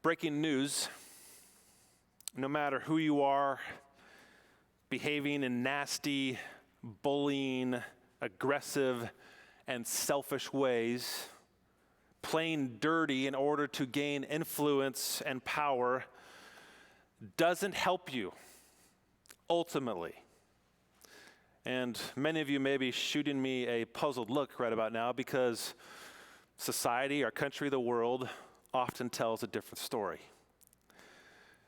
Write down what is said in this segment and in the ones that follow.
Breaking news, no matter who you are, behaving in nasty, bullying, aggressive, and selfish ways, playing dirty in order to gain influence and power, doesn't help you, ultimately. And many of you may be shooting me a puzzled look right about now because society, our country, the world often tells a different story.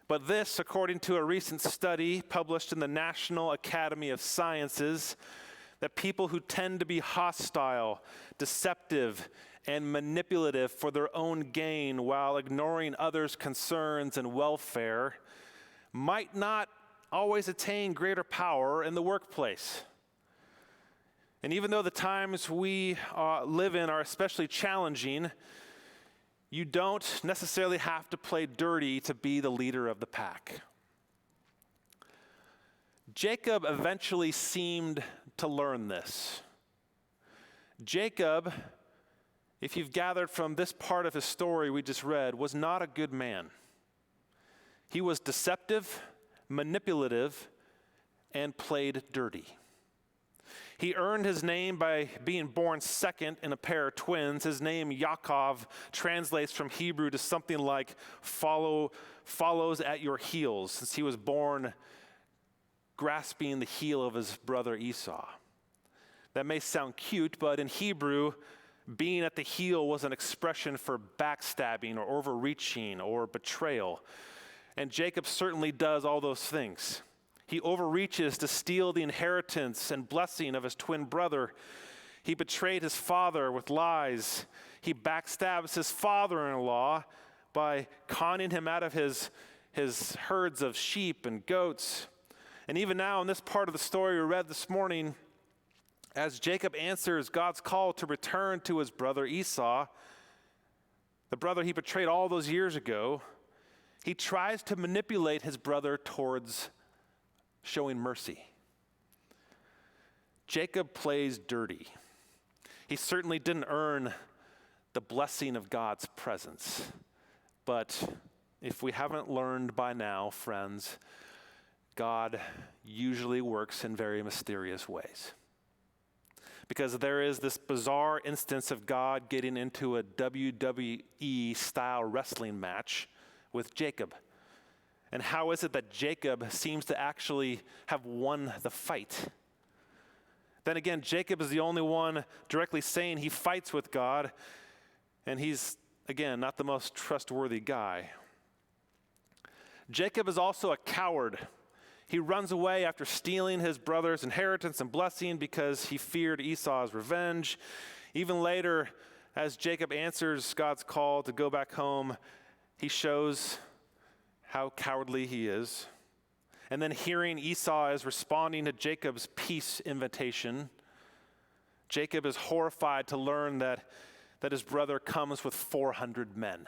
But this, according to a recent study published in the National Academy of Sciences, that people who tend to be hostile, deceptive, and manipulative for their own gain while ignoring others' concerns and welfare might not always attain greater power in the workplace. And even though the times we live in are especially challenging, you don't necessarily have to play dirty to be the leader of the pack. Jacob eventually seemed to learn this. Jacob, if you've gathered from this part of his story we just read, was not a good man. He was deceptive, manipulative, and played dirty. He earned his name by being born second in a pair of twins. His name, Yaakov, translates from Hebrew to something like follows at your heels, since he was born grasping the heel of his brother Esau. That may sound cute, but in Hebrew, being at the heel was an expression for backstabbing or overreaching or betrayal. And Jacob certainly does all those things. He overreaches to steal the inheritance and blessing of his twin brother. He betrayed his father with lies. He backstabs his father-in-law by conning him out of his herds of sheep and goats. And even now, in this part of the story we read this morning, as Jacob answers God's call to return to his brother Esau, the brother he betrayed all those years ago, he tries to manipulate his brother towards showing mercy. Jacob plays dirty. He certainly didn't earn the blessing of God's presence. But if we haven't learned by now, friends, God usually works in very mysterious ways. Because there is this bizarre instance of God getting into a WWE-style wrestling match with Jacob. And how is it that Jacob seems to actually have won the fight? Then again, Jacob is the only one directly saying he fights with God, and he's, again, not the most trustworthy guy. Jacob is also a coward. He runs away after stealing his brother's inheritance and blessing because he feared Esau's revenge. Even later, as Jacob answers God's call to go back home, he shows how cowardly he is. And then hearing Esau is responding to Jacob's peace invitation, Jacob is horrified to learn that his brother comes with 400 men.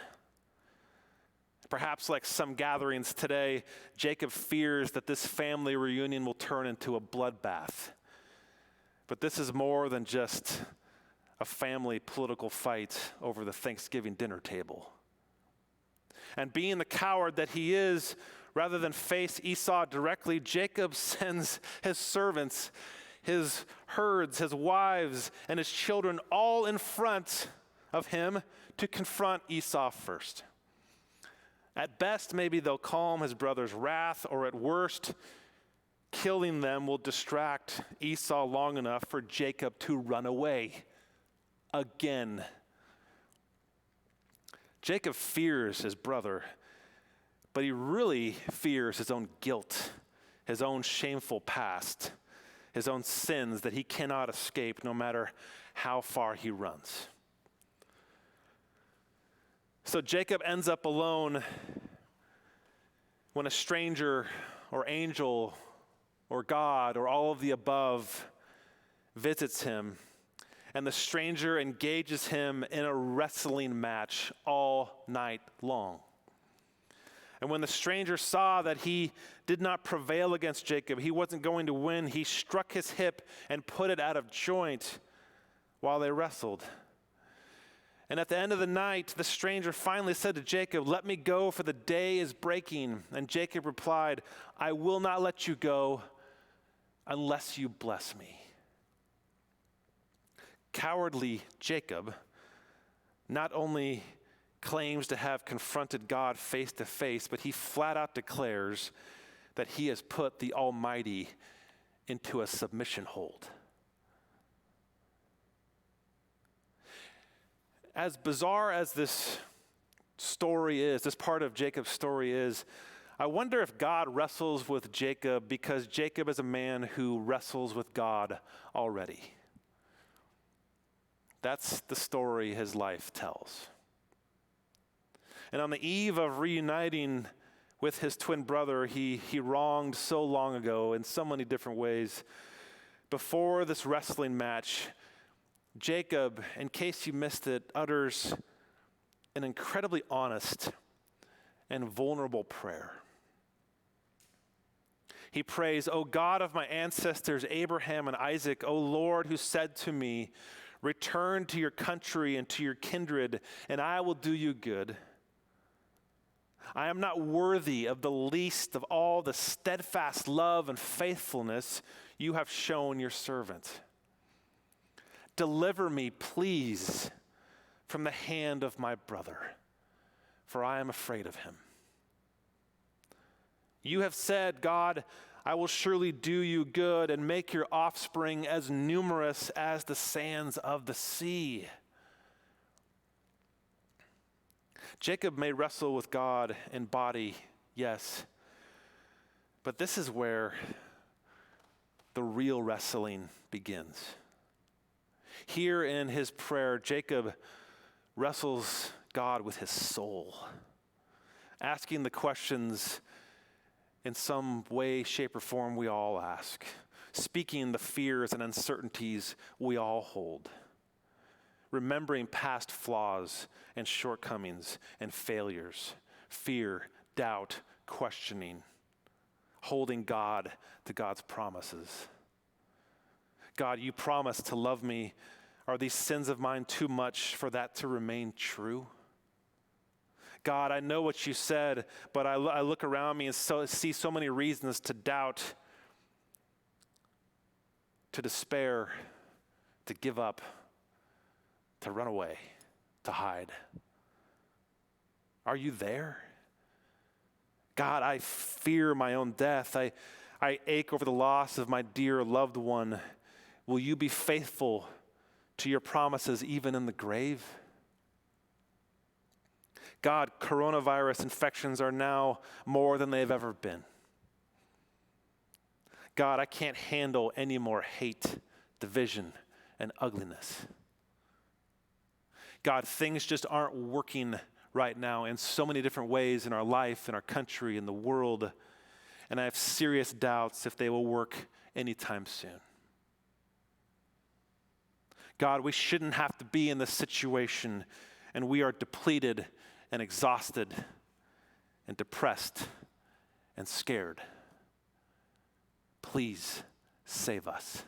Perhaps like some gatherings today, Jacob fears that this family reunion will turn into a bloodbath. But this is more than just a family political fight over the Thanksgiving dinner table. And being the coward that he is, rather than face Esau directly, Jacob sends his servants, his herds, his wives, and his children all in front of him to confront Esau first. At best, maybe they'll calm his brother's wrath, or at worst, killing them will distract Esau long enough for Jacob to run away again. Jacob fears his brother, but he really fears his own guilt, his own shameful past, his own sins that he cannot escape no matter how far he runs. So Jacob ends up alone when a stranger or angel or God or all of the above visits him, and the stranger engages him in a wrestling match all night long. And when the stranger saw that he did not prevail against Jacob, he wasn't going to win, he struck his hip and put it out of joint while they wrestled. And at the end of the night, the stranger finally said to Jacob, "Let me go, for the day is breaking." And Jacob replied, "I will not let you go unless you bless me." Cowardly Jacob not only claims to have confronted God face to face, but he flat out declares that he has put the Almighty into a submission hold. As bizarre as this story is, this part of Jacob's story is, I wonder if God wrestles with Jacob because Jacob is a man who wrestles with God already. That's the story his life tells. And on the eve of reuniting with his twin brother, he wronged so long ago in so many different ways. Before this wrestling match, Jacob, in case you missed it, utters an incredibly honest and vulnerable prayer. He prays, "O God of my ancestors, Abraham and Isaac, O Lord, who said to me, 'Return to your country and to your kindred, and I will do you good.' I am not worthy of the least of all the steadfast love and faithfulness you have shown your servant. Deliver me, please, from the hand of my brother, for I am afraid of him. You have said, God, I will surely do you good and make your offspring as numerous as the sands of the sea." Jacob may wrestle with God in body, yes, but this is where the real wrestling begins. Here in his prayer, Jacob wrestles God with his soul, asking the questions in some way, shape, or form we all ask, speaking the fears and uncertainties we all hold, remembering past flaws and shortcomings and failures, fear, doubt, questioning, holding God to God's promises. God, you promised to love me. Are these sins of mine too much for that to remain true? God, I know what you said, but I look around me and see so many reasons to doubt, to despair, to give up, to run away, to hide. Are you there? God, I fear my own death. I ache over the loss of my dear loved one. Will you be faithful to your promises even in the grave? God, coronavirus infections are now more than they've ever been. God, I can't handle any more hate, division, and ugliness. God, things just aren't working right now in so many different ways in our life, in our country, in the world, and I have serious doubts if they will work anytime soon. God, we shouldn't have to be in this situation, and we are depleted and exhausted and depressed and scared. Please save us.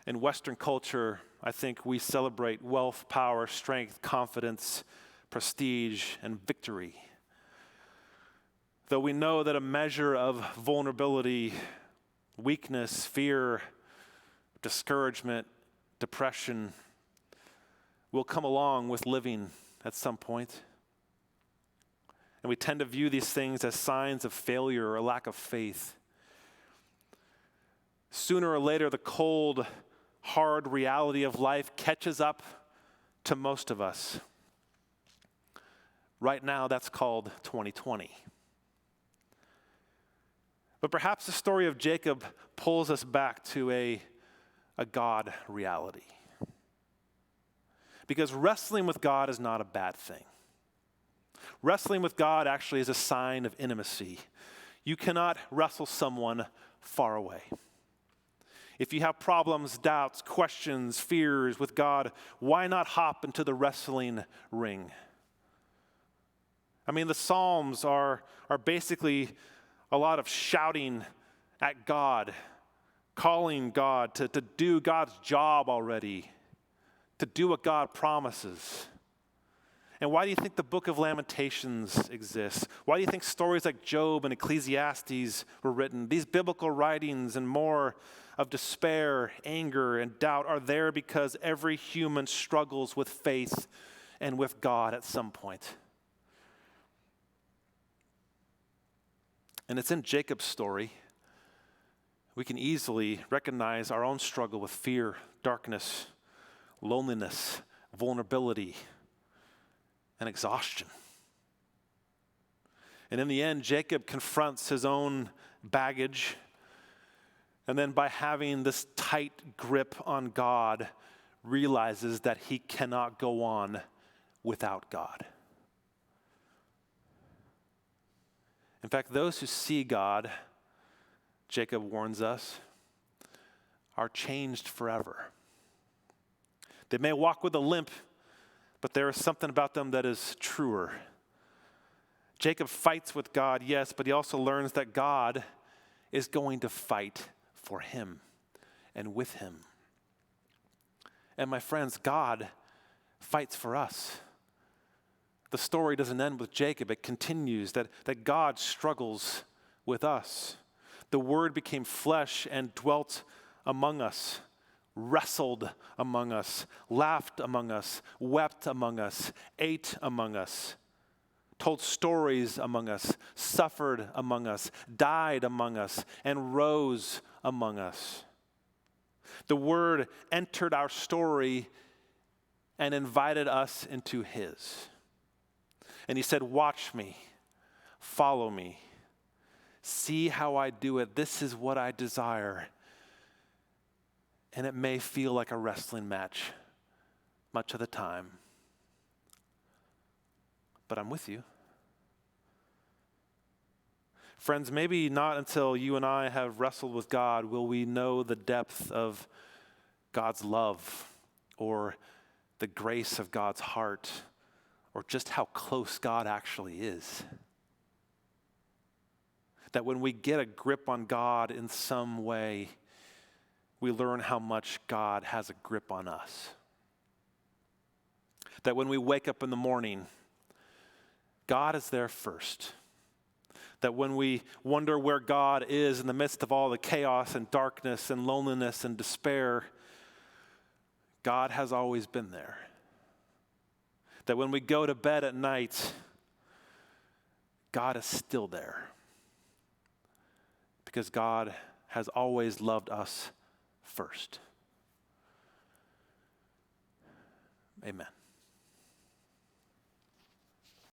In Western culture, I think we celebrate wealth, power, strength, confidence, prestige, and victory. Though we know that a measure of vulnerability, weakness, fear, discouragement, depression will come along with living at some point. And we tend to view these things as signs of failure or a lack of faith. Sooner or later, the cold, hard reality of life catches up to most of us. Right now, that's called 2020. But perhaps the story of Jacob pulls us back to a God reality. Because wrestling with God is not a bad thing. Wrestling with God actually is a sign of intimacy. You cannot wrestle someone far away. If you have problems, doubts, questions, fears with God, why not hop into the wrestling ring? I mean, the Psalms are basically a lot of shouting at God, calling God to do God's job already, to do what God promises. And why do you think the book of Lamentations exists? Why do you think stories like Job and Ecclesiastes were written? These biblical writings and more of despair, anger, and doubt are there because every human struggles with faith and with God at some point. And it's in Jacob's story we can easily recognize our own struggle with fear, darkness, loneliness, vulnerability, and exhaustion. And in the end, Jacob confronts his own baggage, and then by having this tight grip on God, realizes that he cannot go on without God. In fact, those who see God, Jacob warns us, are changed forever. They may walk with a limp, but there is something about them that is truer. Jacob fights with God, yes, but he also learns that God is going to fight for him and with him. And my friends, God fights for us. The story doesn't end with Jacob. It continues that God struggles with us. The Word became flesh and dwelt among us, wrestled among us, laughed among us, wept among us, ate among us, told stories among us, suffered among us, died among us, and rose among us. The Word entered our story and invited us into His. And He said, "Watch me, follow me, see how I do it. This is what I desire." And it may feel like a wrestling match much of the time, but I'm with you. Friends, maybe not until you and I have wrestled with God will we know the depth of God's love or the grace of God's heart or just how close God actually is. That when we get a grip on God in some way, we learn how much God has a grip on us. That when we wake up in the morning, God is there first. That when we wonder where God is in the midst of all the chaos and darkness and loneliness and despair, God has always been there. That when we go to bed at night, God is still there. Because God has always loved us first. Amen.